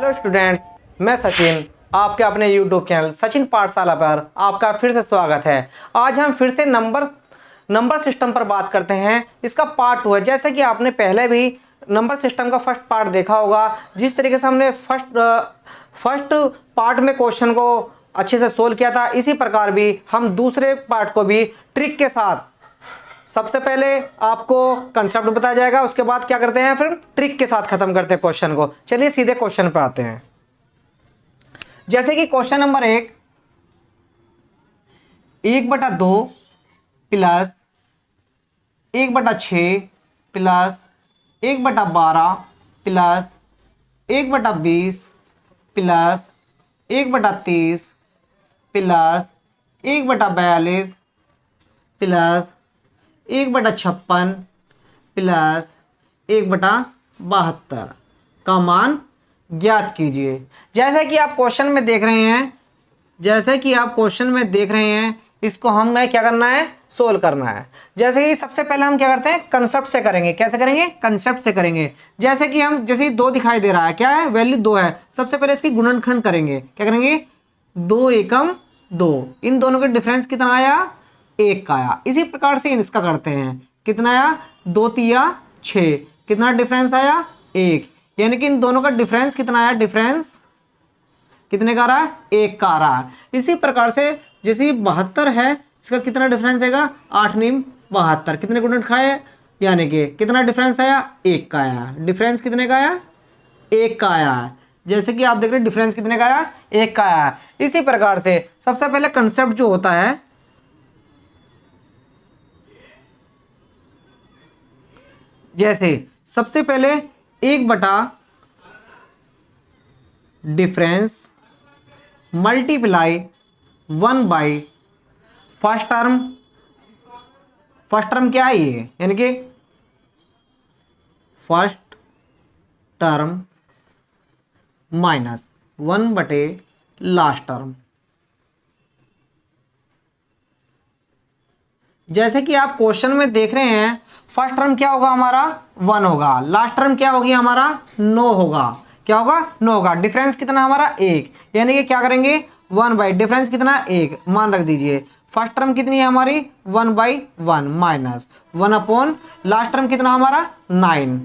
Hello students, मैं सचिन आपके अपने यूट्यूब चैनल सचिन पाठशाला पर आपका फिर से स्वागत है। आज हम फिर से नंबर सिस्टम पर बात करते हैं। इसका पार्ट 2 है। जैसे कि आपने पहले भी नंबर सिस्टम का फर्स्ट पार्ट देखा होगा, जिस तरीके से हमने फर्स्ट पार्ट में क्वेश्चन को अच्छे से सोल्व किया था, इसी प्रकार भी हम दूसरे पार्ट को भी ट्रिक के साथ, सबसे पहले आपको कंसेप्ट बताया जाएगा, उसके बाद क्या करते हैं, फिर ट्रिक के साथ खत्म करते हैं क्वेश्चन को। चलिए सीधे क्वेश्चन पर आते हैं। जैसे कि question number 1/2 plus 1/6 plus 1/12 plus 1/20 plus 1/30 plus 1/42 plus 1/56 plus 1/72 का मान ज्ञात कीजिए। जैसे कि आप क्वेश्चन में देख रहे हैं, इसको हमें क्या करना है, सोल्व करना है। जैसे कि सबसे पहले हम क्या करते हैं, कंसेप्ट से करेंगे। कैसे करेंगे? कंसेप्ट से करेंगे। जैसे कि हम, जैसे 2 दिखाई दे रहा है, क्या है, वैल्यू 2 है। सबसे पहले इसकी गुणनखंड करेंगे। क्या करेंगे? 2 एकम 2, इन दोनों का डिफरेंस कितना आया? 1 का आया। इसी प्रकार से इसका करते हैं। कितना आया? 2 तिया 6, कितना डिफरेंस आया? 1। यानी कि इन दोनों का डिफरेंस कितना आया? डिफरेंस कितने का आ रहा है? 1 का आ रहा है। इसी प्रकार से जैसे 72 है, इसका कितना डिफरेंस आएगा? 8 नीम 72, कितने गुणन खाए, यानी कि कितना डिफरेंस आया? 1 का आया। डिफरेंस कितने का आया? 1 का आया है। जैसे कि आप देख रहे हैं, डिफरेंस कितने का आया? 1 का आया है। इसी प्रकार से सबसे पहले कंसेप्ट जो होता है, जैसे सबसे पहले 1 बटा difference multiply 1 by first term क्या है ये, यानी कि फर्स्ट टर्म माइनस 1 बटे लास्ट टर्म। जैसे कि आप क्वेश्चन में देख रहे हैं, फर्स्ट टर्म क्या होगा हमारा? 1 होगा। लास्ट टर्म क्या होगी हमारा? 9 होगा। क्या होगा? 9 होगा। डिफरेंस कितना हमारा? 1, यानी कि क्या करेंगे, 1 बाई डिफरेंस कितना? 1 मान रख दीजिए। फर्स्ट टर्म कितनी है हमारी? 1/1 माइनस 1 अपॉन लास्ट टर्म कितना हमारा? 9।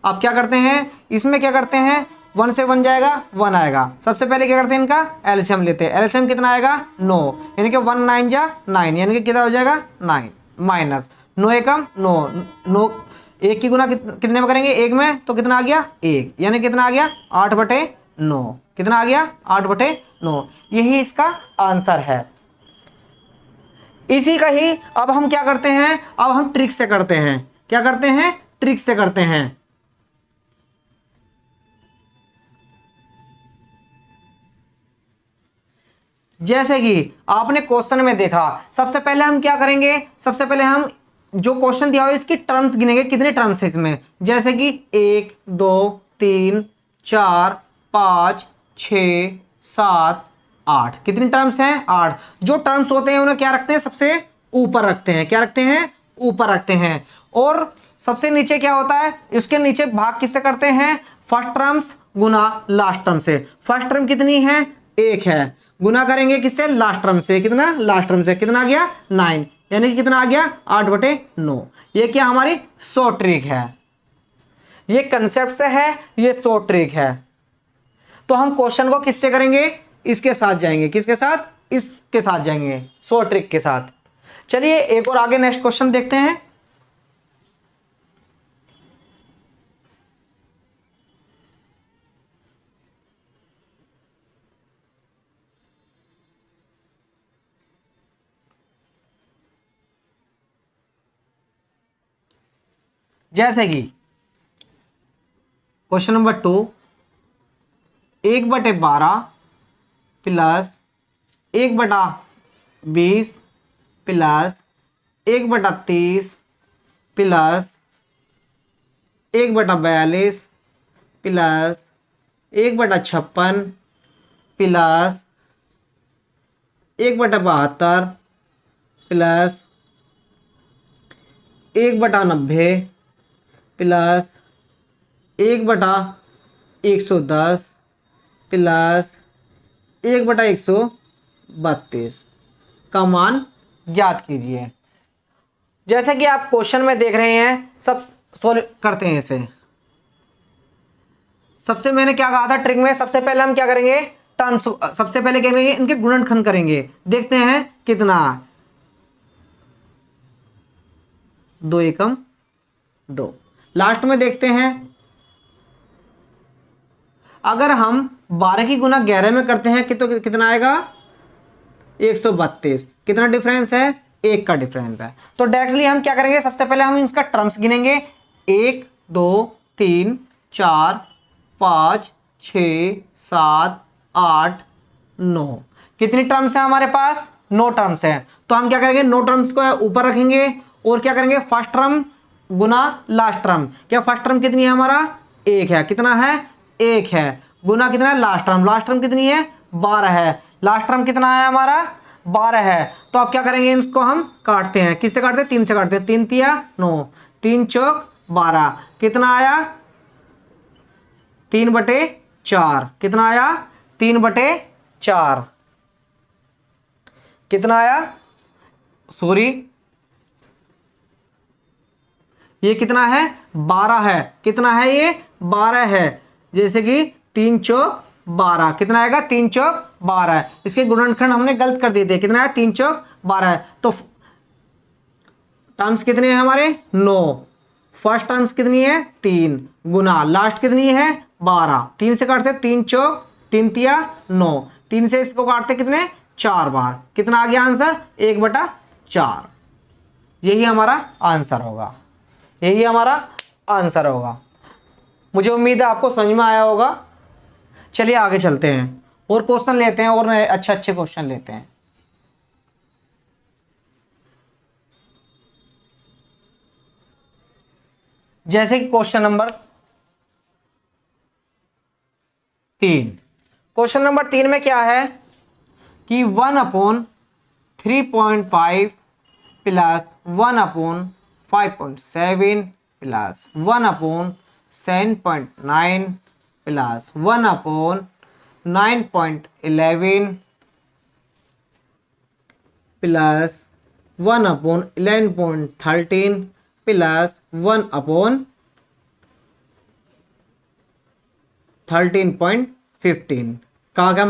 अब क्या करते हैं, इसमें क्या करते हैं, 1 से 1 जाएगा, 1 आएगा। सबसे पहले क्या करते हैं, इनका एलसीएम लेते हैं। एलसीएम कितना आएगा? 9, यानी कि 1 9 जा 9, यानी कि कितना हो जाएगा? 9 माइनस 9 एकम 9, 9 1 की गुना कितने में करेंगे? 1 में, तो कितना आ गया? 1, यानी कितना आ गया? 8/9। कितना आ गया? 8/9। यही इसका आंसर है। इसी का ही अब हम क्या करते हैं, अब हम ट्रिक से करते हैं। क्या करते हैं? ट्रिक से करते हैं। जैसे कि आपने क्वेश्चन में देखा, सबसे पहले हम क्या करेंगे, सबसे पहले हम जो क्वेश्चन दिया हुआ है इसकी टर्म्स गिनेंगे। कितने टर्म्स है इसमें? जैसे कि 1 2 3 4 5 6 7 8, कितनी टर्म्स हैं? 8। जो टर्म्स होते हैं उन्हें क्या रखते हैं? सबसे ऊपर रखते हैं। क्या रखते हैं? ऊपर रखते हैं। और सबसे नीचे क्या होता है, इसके नीचे भाग किससे करते हैं? फर्स्ट टर्म्स गुना लास्ट टर्म से। फर्स्ट टर्म कितनी है? 1 है, गुना करेंगे किससे? लास्ट टर्म से। कितना? लास्ट टर्म से। कितना आ गया? 9, यानी कि कितना आ गया? 8/9। ये क्या हमारी शॉर्ट ट्रिक है, ये कंसेप्ट से है, ये शॉर्ट ट्रिक है। तो हम क्वेश्चन को किससे करेंगे? इसके साथ जाएंगे। किसके साथ? इसके साथ जाएंगे, शॉर्ट ट्रिक के साथ। चलिए एक और आगे नेक्स्ट क्वेश्चन देखते हैं। जैसे कि question number 2, 1/12 plus 1/20 plus 1/30 plus 1/42 plus 1/56 plus 1/72 plus 1/90 plus 1/92 110 plus 1/132 का मान ज्ञात कीजिए। जैसे कि आप क्वेश्चन में देख रहे हैं, सब सोल्व करते हैं इसे। सबसे मैंने क्या कहा था ट्रिक में, सबसे पहले हम क्या करेंगे, टर्म्स, सबसे पहले क्या करेंगे, इनके गुणनखंड करेंगे। देखते हैं कितना, 2 एकम 2। लास्ट में देखते हैं, अगर हम 12 की गुना 11 में करते हैं तो कितना आएगा, 132। कितना डिफरेंस है, 1 का डिफरेंस है। तो डायरेक्टली हम क्या करेंगे, सबसे पहले हम इसका टर्म्स गिनेंगे। 1 2 3 4 5 6 7 8 9। कितनी टर्म्स है हमारे पास, 9 टर्म्स है। तो हम क्या करेंगे, 9 टर्म्स को ऊपर रखेंगे और क्या करेंगे, फर्स्ट टर्म गुना लास्ट टर्म। क्या फर्स्ट टर्म कितनी है हमारा, 1 है। कितना है, 1 है। गुना कितना है, लास्ट टर्म। लास्ट टर्म कितनी है, 12 है। लास्ट टर्म कितना है हमारा, 12 है। तो अब क्या करेंगे, इसको हम काटते हैं। किससे काटते हैं, 3 से काटते हैं। 3 तिया 9, 3 चौक 12। कितना आया, 3/4। कितना आया, 3/4। कितना आया, सॉरी, ये कितना है, 12 है। कितना है, ये 12 है। जैसे कि 3 चौक 12। कितना आएगा, 3 चौक 12। इसके गुणनखंड हमने गलत कर दिए थे। कितना है, 3 चौक 12 है। तो टर्म्स कितने हैं हमारे, 9। फर्स्ट टर्म्स कितनी है, 3 गुना लास्ट कितनी है, 12। 3 से काटते 3 चौक 3 तिया 9। 3 से इसको काटते कितने, 4 बार। कितना आ गया आंसर, 1/4। यही हमारा आंसर होगा, यही हमारा आंसर होगा। मुझे उम्मीद है आपको समझ में आया होगा। चलिए आगे चलते हैं और क्वेश्चन लेते हैं, और नए अच्छे अच्छे क्वेश्चन लेते हैं। जैसे कि क्वेश्चन नंबर 3। क्वेश्चन नंबर 3 में क्या है कि 1/3.5 plus 1/5.7 plus 1/7.9 plus 1/9.11 plus 1/11.13 plus 1/13.15 का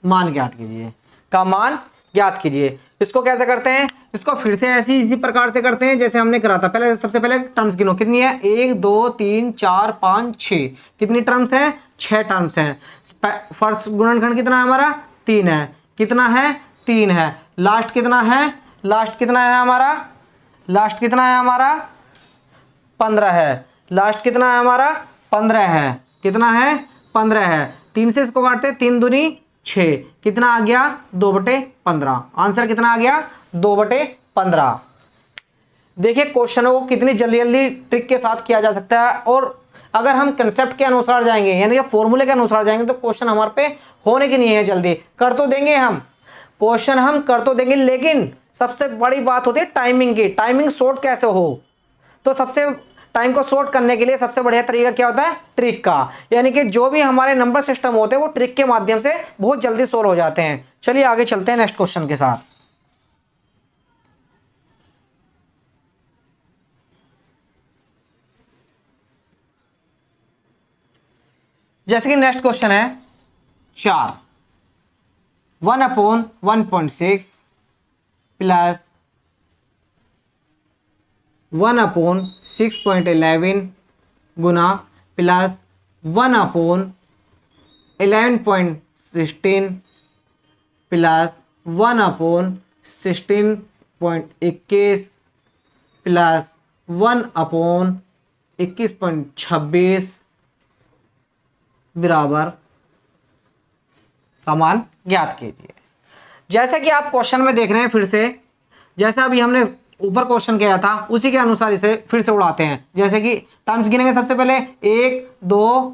मान ज्ञात कीजिए, का मान ज्ञात कीजिए। इसको कैसे करते हैं, इसको फिर से ऐसी इसी प्रकार से करते हैं जैसे हमने करा था। पहले सबसे पहले टर्म्स गिनो, कितनी है, 1 2 3 4 5 6। कितनी टर्म्स है, 6 टर्म्स है। फर्स्ट गुणनखंड कितना है हमारा, 3 है। कितना है, 3 है। लास्ट कितना है, लास्ट कितना है हमारा, लास्ट कितना है हमारा, 15 है। लास्ट कितना है हमारा, 15 है। कितना है, 15 है। 3 से इसको काटते, 3 दूनी 6। कितना आ गया, 2/15। आंसर कितना आ गया, 2/15। देखिए क्वेश्चनों को कितनी जल्दी जल्दी ट्रिक के साथ किया जा सकता है, और अगर हम कंसेप्ट के अनुसार जाएंगे यानी कि फॉर्मूले के अनुसार जाएंगे तो क्वेश्चन हमारे पे होने की नहीं है जल्दी। कर तो देंगे हम क्वेश्चन, हम कर तो देंगे, लेकिन सबसे बड़ी बात होती है टाइमिंग की। टाइमिंग शॉर्ट कैसे हो, तो सबसे टाइम को शॉर्ट करने के लिए सबसे बढ़िया तरीका क्या होता है, ट्रिक का। यानी कि जो भी हमारे नंबर सिस्टम होते हैं वो ट्रिक के माध्यम से बहुत जल्दी सोल्व हो जाते हैं। चलिए आगे चलते हैं नेक्स्ट क्वेश्चन के साथ। जैसे कि नेक्स्ट क्वेश्चन है 4, 1/1.6 प्लस 1/6.11 गुना प्लस 1/11.16 प्लस 1/16.21 प्लस 1/21.26 बराबर का मान ज्ञात कीजिए। जैसे कि आप क्वेश्चन में देख रहे हैं, फिर से जैसा अभी हमने ऊपर क्वेश्चन किया था उसी के अनुसार इसे फिर से उड़ाते हैं। जैसे कि टर्म्स गिनेंगे, सबसे पहले 1 2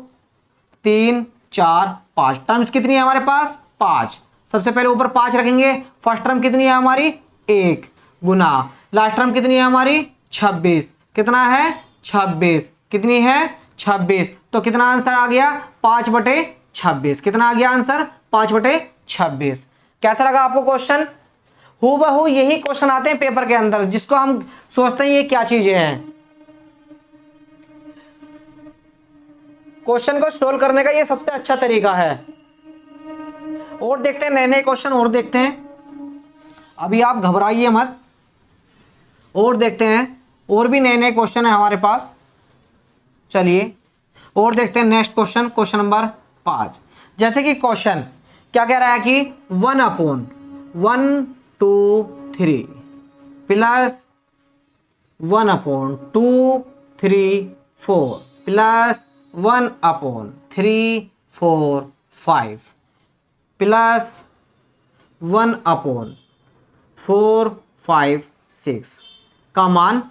3 4 5। टर्म्स कितनी है हमारे पास, 5। सबसे पहले ऊपर 5 रखेंगे। फर्स्ट टर्म कितनी है हमारी, 1 गुना लास्ट टर्म कितनी है हमारी, 26। कितना है, 26। कितनी है, 26। तो कितना आंसर आ गया? 5/26। कितना आ गया आंसर? 5/26। कैसा लगा आपको क्वेश्चन? हूबहू यही क्वेश्चन आते हैं पेपर के अंदर, जिसको हम सोचते हैं ये क्या चीजें हैं। क्वेश्चन को सोल्व करने का ये सबसे अच्छा तरीका है। और देखते हैं नए नए क्वेश्चन, और देखते हैं। अभी आप घबराइए मत, और देखते हैं, और भी नए नए क्वेश्चन है हमारे पास। चलिए और देखते हैं नेक्स्ट क्वेश्चन, क्वेश्चन नंबर 5। जैसे कि क्वेश्चन क्या कह रहा है कि 1/1 2 3 प्लस 1/2 3 4 प्लस 1/3 4 5 प्लस 1/4 5 6 का मान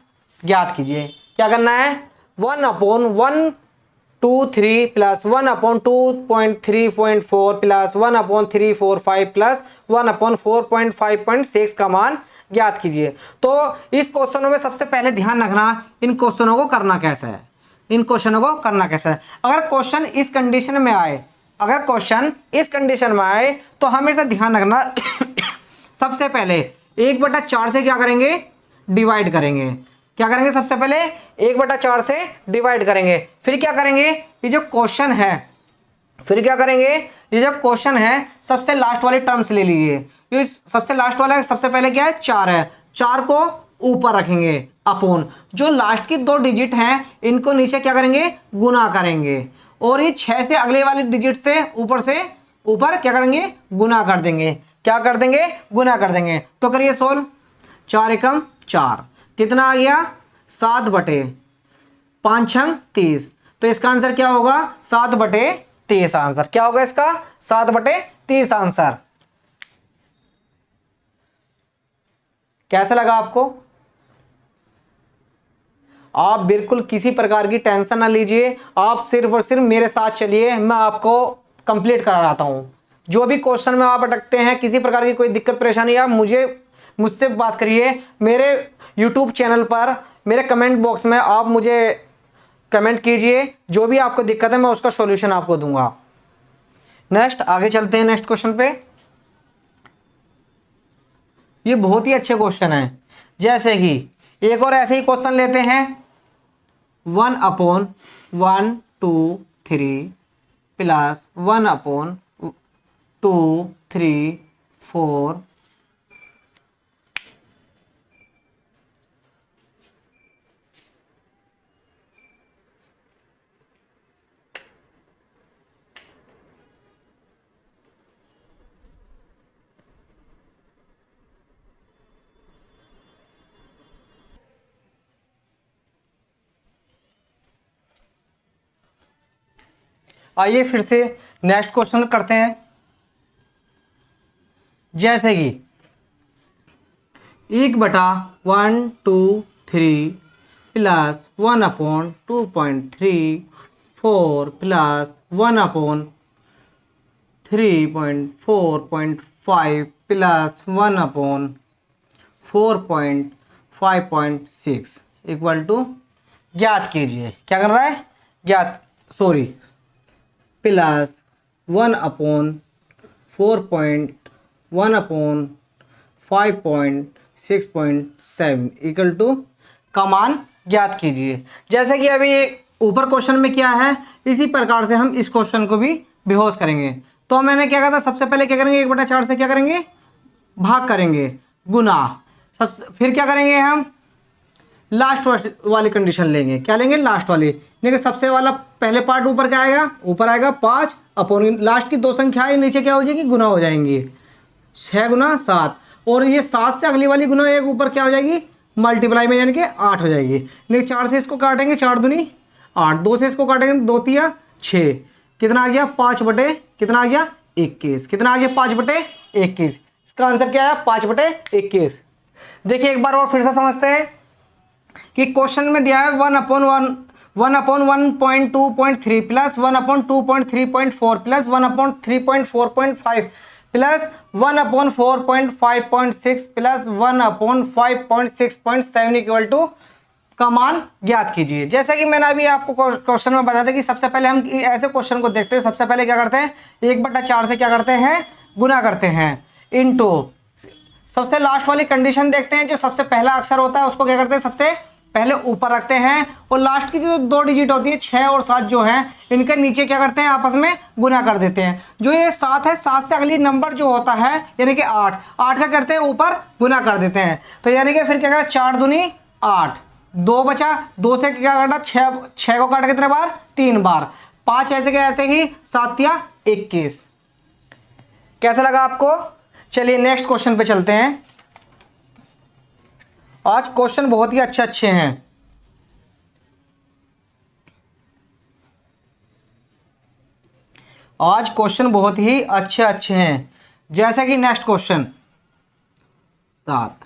ज्ञात कीजिए। क्या करना है? 1/1 2 3 प्लस 1/2.3.4 प्लस 1/3.4 प्लस 1/4.5.6 का मान ज्ञात कीजिए। तो इस क्वेश्चनों में सबसे पहले ध्यान रखना, इन क्वेश्चनों को करना कैसे है। इन क्वेश्चनों को करना कैसे है? अगर क्वेश्चन इस कंडीशन में आए, अगर क्वेश्चन इस कंडीशन में आए तो हमेशा ध्यान रखना सबसे पहले 1/4 से क्या करेंगे? डिवाइड करेंगे। क्या करेंगे? सबसे पहले 1/4 से डिवाइड करेंगे। फिर क्या करेंगे? ये जो क्वेश्चन है, फिर क्या करेंगे? ये जो क्वेश्चन है सबसे लास्ट वाले टर्म्स ले लीजिए। ये सबसे लास्ट वाला सबसे पहले क्या है? 4 है। 4 को ऊपर रखेंगे अपॉन जो लास्ट की 2 डिजिट हैं, इनको नीचे क्या करेंगे? गुना करेंगे। और ये 6 से अगले वाले डिजिट से ऊपर क्या करेंगे? गुना कर देंगे। क्या कर देंगे? गुना कर देंगे। तो करिए सोल्व। 4 एकम 4 कितना आ गया? 7/5 30। तो इसका आंसर क्या होगा? 7/30 आंसर। क्या होगा इसका? 7/30 आंसर। कैसा लगा आपको? आप बिल्कुल किसी प्रकार की टेंशन ना लीजिए, आप सिर्फ और सिर्फ मेरे साथ चलिए, मैं आपको कंप्लीट कराता हूं। जो भी क्वेश्चन में आप अटकते हैं, किसी प्रकार की कोई दिक्कत परेशानी, आप मुझसे बात करिए। मेरे यूट्यूब चैनल पर मेरे कमेंट बॉक्स में आप मुझे कमेंट कीजिए, जो भी आपको दिक्कत है मैं उसका सॉल्यूशन आपको दूंगा। नेक्स्ट आगे चलते हैं नेक्स्ट क्वेश्चन पे। ये बहुत ही अच्छे क्वेश्चन है। जैसे कि एक और ऐसे ही क्वेश्चन लेते हैं। 1/1 2 3 प्लस 1/2 3 4 आइए फिर से नेक्स्ट क्वेश्चन करते हैं। जैसे कि 1/1 2 3 plus 1/2.3 4 plus 1/3.4.5 plus 1/4.5.6 equal to ज्ञात कीजिए। क्या कर रहा है? प्लस 1/4.1/5.6.7 इक्वल टू का मान ज्ञात कीजिए। जैसे कि अभी ऊपर क्वेश्चन में क्या है, इसी प्रकार से हम इस क्वेश्चन को भी बेहोश करेंगे। तो मैंने क्या कहा था? सबसे पहले क्या करेंगे? 1/4 से क्या करेंगे? भाग करेंगे, गुना। फिर क्या करेंगे? हम लास्ट वाली कंडीशन लेंगे। क्या लेंगे? लास्ट वाली। देखिए सबसे वाला पहले पार्ट ऊपर क्या आएगा? ऊपर आएगा 5 अपॉन लास्ट की 2 संख्या है, नीचे क्या हो जाएगी? गुना हो जाएंगी। 6 गुना 7, और ये 7 से अगली वाली गुना एक ऊपर क्या हो जाएगी? मल्टीप्लाई में, यानी कि 8 हो जाएगी। लेकिन 4 से इसको काटेंगे, 4 दूनी 8, 2 से इसको काटेंगे 2 तिया 6। कितना आ गया? 5/21। कितना आ गया? 5/21। इसका आंसर क्या है? 5/21। देखिए एक बार और फिर से समझते हैं कि क्वेश्चन में दिया है 1/1.2.3 plus 1/2.3.4 plus 1/3.4.5 plus 1/4.5.6 plus 1/5.6.7 equal to का मान ज्ञात कीजिए। जैसे कि मैंने अभी आपको क्वेश्चन में बताया था कि सबसे पहले हम ऐसे क्वेश्चन को देखते हैं, सबसे पहले क्या करते हैं 1/4 से क्या करते हैं गुना करते हैं इनटू सबसे लास्ट वाली कंडीशन देखते हैं, जो सबसे पहला अक्षर होता है उसको क्या करते हैं सबसे पहले ऊपर रखते हैं और लास्ट की जो 2 डिजिट होती है 6 और 7 जो है इनके नीचे क्या करते हैं आपस में गुना कर देते हैं। जो ये 7 है 7 से अगली नंबर जो होता है यानी कि 8 का करते हैं ऊपर गुना कर देते हैं। तो यानी कि फिर क्या करें 4 दूनी 8, 2 बचा, 2 से क्या करना 6 को काट कितने बार 3 बार, 5 ऐसे के ऐसे ही 7 या 21। कैसा लगा आपको? चलिए नेक्स्ट क्वेश्चन पे चलते हैं। आज क्वेश्चन बहुत ही अच्छे हैं। आज क्वेश्चन बहुत ही अच्छे हैं। जैसे कि next question 7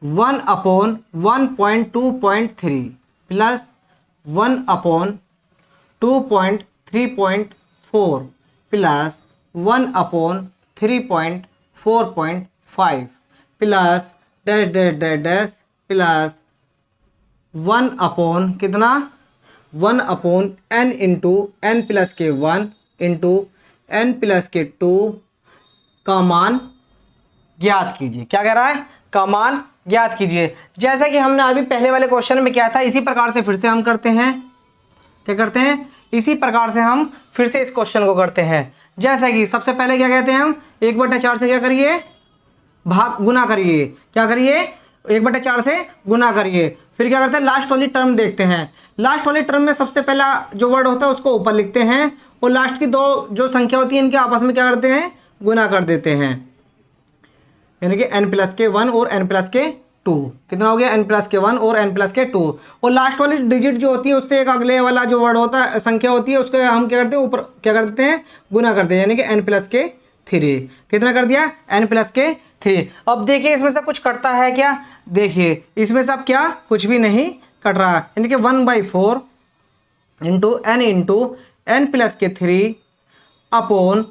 1/1.2.3 plus 1/2.3.4 plus 1/3.4.5 plus dash dash dash dash plus 1 कितना 1/n इंटू n प्लस के 1 इंटू n प्लस के 2 का मान ज्ञात कीजिए। क्या कह रहा है? का मान ज्ञात कीजिए। जैसे कि हमने अभी पहले वाले क्वेश्चन में किया था इसी प्रकार से फिर से हम करते हैं। क्या करते हैं? इसी प्रकार से हम फिर से इस क्वेश्चन को करते हैं। जैसे कि सबसे पहले क्या कहते हैं हम 1/4 से क्या करिए भाग गुना करिए। क्या करिए 1/4 से गुना करिए। फिर क्या करते हैं लास्ट वाली टर्म देखते हैं। लास्ट वाली टर्म में सबसे पहला जो वर्ड होता है उसको ऊपर लिखते हैं और लास्ट की 2 जो संख्या होती है इनके आपस में क्या करते हैं गुना कर देते हैं। यानी कि n प्लस के 1 और n प्लस के 2 कितना हो गया n प्लस के 1 और n प्लस के 2 और लास्ट वाली डिजिट जो होती है उससे एक अगले वाला जो वर्ड होता है संख्या होती है उसको हम क्या करते हैं ऊपर क्या कर देते हैं गुना करते हैं। यानी कि n प्लस के 3 कितना कर दिया n प्लस के 3। अब देखिए इसमें से कुछ कटता है क्या? देखिए इसमें से अब क्या कुछ भी नहीं कट रहा। यानी कि 1/4 इंटू n प्लस के 3 अपॉन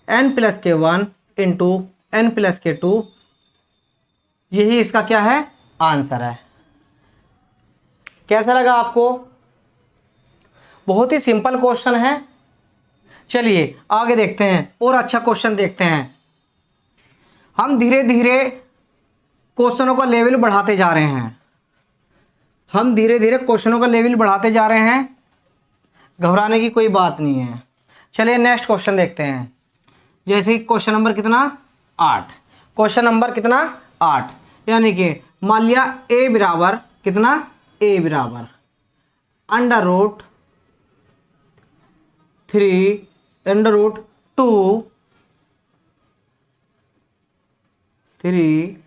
n प्लस के 1 इंटू n प्लस के 2, यही इसका क्या है आंसर है। कैसा लगा आपको? बहुत ही सिंपल क्वेश्चन है। चलिए आगे देखते हैं और अच्छा क्वेश्चन देखते हैं। हम धीरे धीरे क्वेश्चनों का लेवल बढ़ाते जा रहे हैं। हम धीरे धीरे क्वेश्चनों का लेवल बढ़ाते जा रहे हैं, घबराने की कोई बात नहीं है। चलिए नेक्स्ट क्वेश्चन देखते हैं। जैसे क्वेश्चन नंबर कितना 8। क्वेश्चन नंबर कितना 8 यानी कि मान लिया a बराबर कितना a बराबर √3 √2 3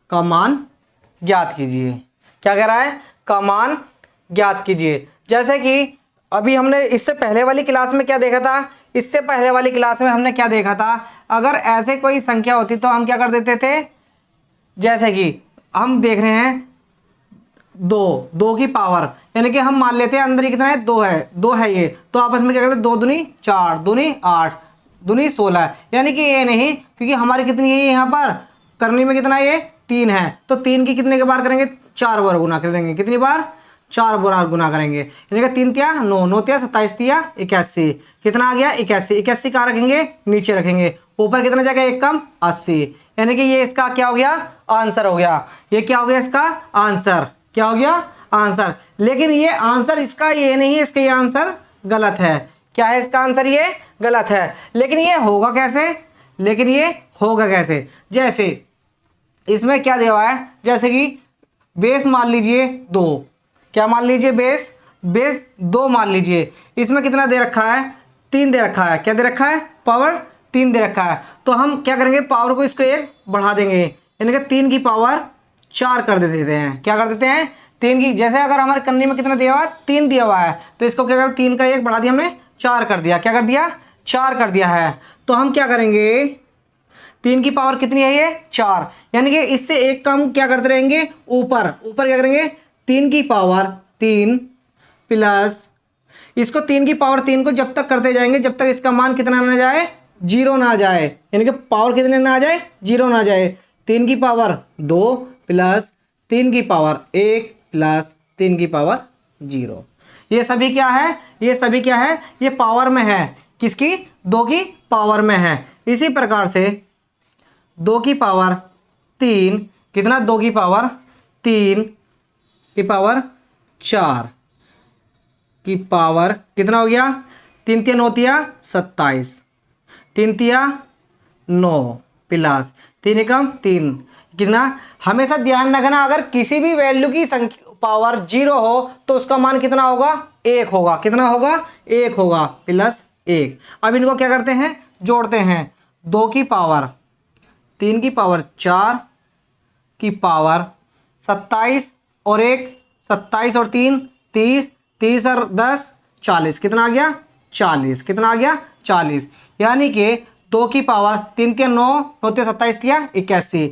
का मान ज्ञात कीजिए। क्या कह रहा है? का मान ज्ञात कीजिए। जैसे कि अभी हमने इससे पहले वाली क्लास में क्या देखा था? इससे पहले वाली क्लास में हमने क्या देखा था? अगर ऐसे कोई संख्या होती तो हम क्या कर देते थे? जैसे कि हम देख रहे हैं 2 की पावर यानी कि हम मान लेते हैं अंदर ही कितना है 2 है ये, तो आपस में क्या करते हैं 2 दूनी 4 दूनी 8 दूनी 16। यानी कि ये नहीं क्योंकि हमारी कितनी है यहाँ पर करनी में कितना ये 3 है, तो 3 की कितने के बार करेंगे 4 बार गुना करेंगे। कितनी बार 4 बार गुना करेंगे। यानी कि 3 तिया 9 9 तिया 27 तिया 81 कितना आ गया 81 कहाँ रखेंगे नीचे रखेंगे। ऊपर कितना जाएगा 1 कम 80 यानी कि ये इसका क्या हो गया आंसर हो गया। ये क्या हो गया इसका आंसर क्या हो गया आंसर। लेकिन ये आंसर इसका ये नहीं है, इसका ये आंसर गलत है। क्या है इसका आंसर? ये गलत है। लेकिन ये होगा कैसे? जैसे इसमें क्या दिया हुआ है, जैसे कि बेस मान लीजिए 2। क्या मान लीजिए? बेस 2 मान लीजिए। इसमें कितना दे रखा है 3 दे रखा है। क्या दे रखा है? पावर 3 दे रखा है। तो हम क्या करेंगे पावर को इसको 1 बढ़ा देंगे यानी कि 3 की पावर 4 कर देते हैं। क्या कर देते हैं 3 की। जैसे अगर हमारे कन्नी में कितना दिया हुआ है 3 दिया हुआ है, तो इसको क्या करें 3 का 1 बढ़ा दिया हमने 4 कर दिया। क्या कर दिया 4 कर दिया है। तो हम क्या करेंगे 3 की पावर कितनी है ये 4, यानी कि इससे एक कम क्या करते रहेंगे ऊपर क्या करेंगे 3 की पावर 3 प्लस इसको 3 की पावर 3 को जब तक करते जाएंगे जब तक इसका मान कितना ना जाए 0 ना जाए, यानी कि पावर कितने ना आ जाए 0 ना जाए। 3 की पावर 2 प्लस 3 की पावर 1 प्लस 3 की पावर 0। ये सभी क्या है, ये सभी क्या है, ये पावर में है, किसकी 2 की पावर में है। इसी प्रकार से 2 की पावर 3 कितना 2 की पावर 3 की पावर 4 की पावर कितना हो गया 3 3 9 27 3 3 9 प्लस 3 एकम 3 कितना। हमेशा ध्यान रखना अगर किसी भी वैल्यू की संख्या पावर 0 हो तो उसका मान कितना होगा 1 होगा, कितना होगा 1 होगा प्लस 1। अब इनको क्या करते हैं जोड़ते हैं 2 की पावर 3 की पावर 4 की पावर 27 और 1 27 और 3 30 30 और 10 40 कितना आ गया 40, कितना आ गया 40, यानी कि 2 की पावर 3 3 9 9 3 27 दिया 81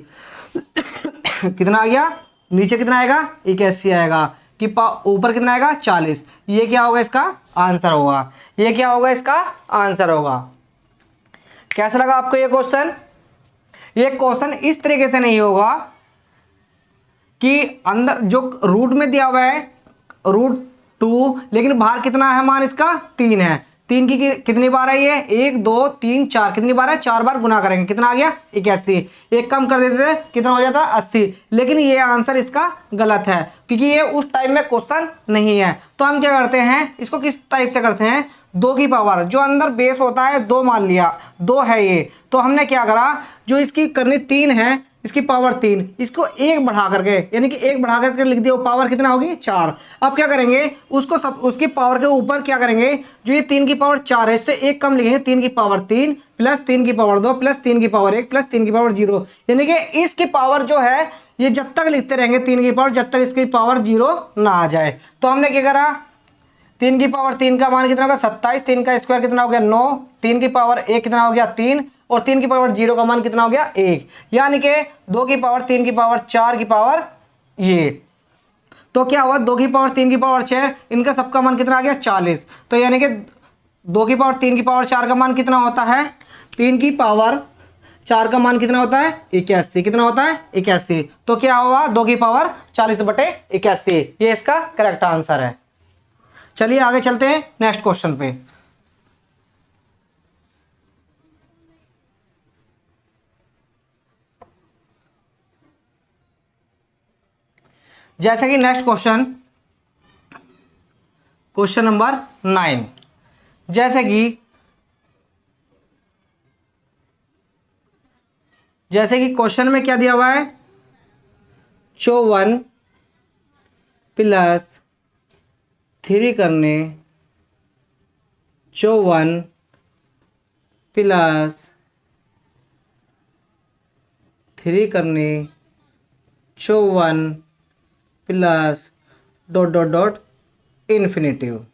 कितना आ गया नीचे कितना आएगा 81 आएगा कि ऊपर कितना आएगा 40। ये क्या होगा इसका आंसर होगा, ये क्या होगा इसका आंसर होगा। कैसा लगा आपको ये क्वेश्चन? ये क्वेश्चन इस तरीके से नहीं होगा कि अंदर जो रूट में दिया हुआ है √2 लेकिन बाहर कितना है मान इसका 3 है। 3 की कितनी बार है ये 1 2 3 4 कितनी बार है 4 बार गुना करेंगे कितना आ गया 81, एक कम कर देते थे कितना हो जाता 80। लेकिन ये आंसर इसका गलत है क्योंकि ये उस टाइप में क्वेश्चन नहीं है। तो हम क्या करते हैं इसको किस टाइप से करते हैं 2 की पावर जो अंदर बेस होता है 2 मान लिया 2 है ये, तो हमने क्या करा जो इसकी करनी 3 है इसकी पावर 3 इसको 1 बढ़ा करके यानी कि 1 बढ़ा करके लिख दिया पावर कितना होगी 4। अब क्या करेंगे उसको सब उसकी पावर के ऊपर क्या करेंगे जो ये 3 की पावर 4 है इससे 1 कम लिखेंगे 3 की पावर 3 प्लस 3 की पावर 2 प्लस 3 की पावर 1 प्लस 3 की पावर 0, यानी कि इसकी पावर जो है ये जब तक लिखते रहेंगे 3 की पावर जब तक इसकी पावर 0 ना आ जाए। तो हमने क्या करा 3 की पावर 3 का मान कितना होगा 27, 3 का स्क्वायर कितना हो गया 9, 3 की पावर 1 कितना हो गया 3 और 3 की पावर 0 का मान कितना हो गया 1, यानी कि 2 की पावर 3 की पावर 4 की पावर ये। तो क्या हुआ 2 की पावर 3 की पावर 6 इनका सबका मान कितना आ गया 40। तो यानी कि 2 की पावर 3 की पावर 4 का मान कितना होता है 3 की पावर 4 का मान कितना होता है 81, कितना होता है 81। तो क्या हुआ 2 की पावर 40/81, ये इसका करेक्ट आंसर है। चलिए आगे चलते हैं नेक्स्ट क्वेश्चन पे। जैसे कि नेक्स्ट क्वेश्चन नंबर 9, जैसे कि क्वेश्चन में क्या दिया हुआ है 54 प्लस 3 करने 54 प्लस 3 करने 54 plus dot dot dot infinitive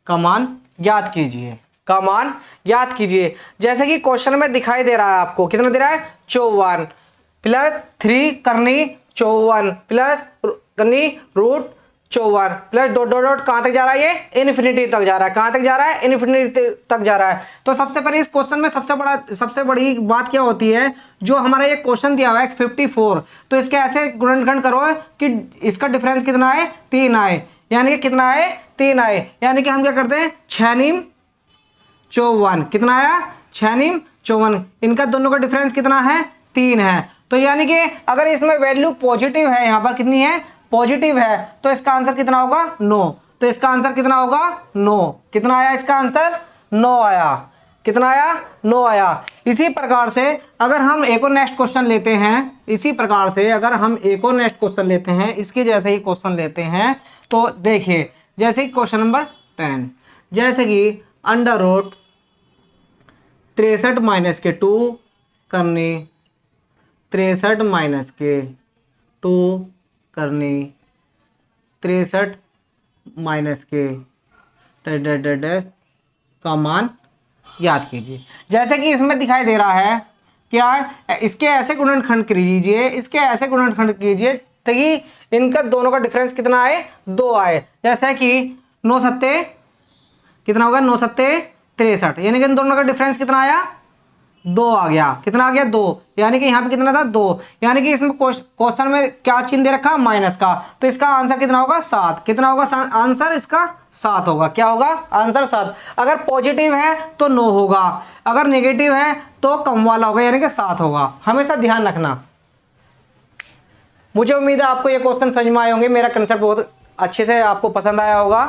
का मान याद कीजिए, का मान याद कीजिए। जैसे कि क्वेश्चन में दिखाई दे रहा है आपको कितना दे रहा है 54 प्लस 3 करनी 54 प्लस करनी √54 प्लस डॉट डॉट डॉट कहां तक जा रहा है ये इन्फिनिटी तक जा रहा है, कहां तक जा रहा है इन्फिनिटी तक जा रहा है। तो सबसे पहले इस क्वेश्चन में सबसे बड़ी बात क्या होती है जो हमारा ये क्वेश्चन दिया हुआ है 54, तो इसके ऐसे गुणनखंड करो कि इसका डिफरेंस कितना है 3 आए, यानी कि कितना आए 3 आए, यानी कि हम क्या करते हैं 6 नीम 54 कितना आया 6 नीम 54, इनका दोनों का डिफरेंस कितना है 3 है। तो यानी कि अगर इसमें वैल्यू पॉजिटिव है यहाँ पर कितनी है पॉजिटिव है तो इसका आंसर कितना होगा 9। तो इसका आंसर कितना होगा 9, कितना आया इसका आंसर 9 आया, कितना आया 9 आया। इसी प्रकार से अगर हम एक और नेक्स्ट क्वेश्चन लेते हैं, इसी प्रकार से अगर हम एक और नेक्स्ट क्वेश्चन लेते हैं इसके जैसे ही क्वेश्चन लेते हैं तो देखिए जैसे कि क्वेश्चन नंबर 10, जैसे कि √63 माइनस के 2 करनी 63 माइनस के 2 करनी 63 माइनस के डैश का मान याद कीजिए। जैसे कि इसमें दिखाई दे रहा है क्या है, इसके ऐसे गुणनखंड कीजिए, इसके ऐसे गुणनखंड कीजिए ताकि इनका दोनों का डिफरेंस कितना आए, 2 आए। जैसे कि 9 सत्ते कितना होगा, 9 सत्ते 63, यानी कि इन दोनों का डिफरेंस कितना आया, 2 आ गया। कितना आ गया, 2। यानी कि यहाँ पे कितना था, 2। यानी कि इसमें क्वेश्चन में क्या चिन्ह दे रखा, माइनस का, तो इसका आंसर कितना होगा, 7। कितना होगा आंसर इसका, 7 होगा। क्या होगा आंसर, 7। अगर पॉजिटिव है तो 9 होगा, अगर नेगेटिव है तो कम वाला होगा, यानी कि 7 होगा। हमेशा ध्यान रखना। मुझे उम्मीद है आपको ये क्वेश्चन समझ में आए होंगे, मेरा कंसेप्ट बहुत अच्छे से आपको पसंद आया होगा।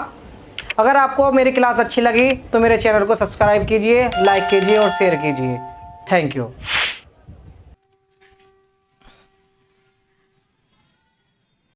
अगर आपको मेरी क्लास अच्छी लगी तो मेरे चैनल को सब्सक्राइब कीजिए, लाइक कीजिए और शेयर कीजिए। Thank you.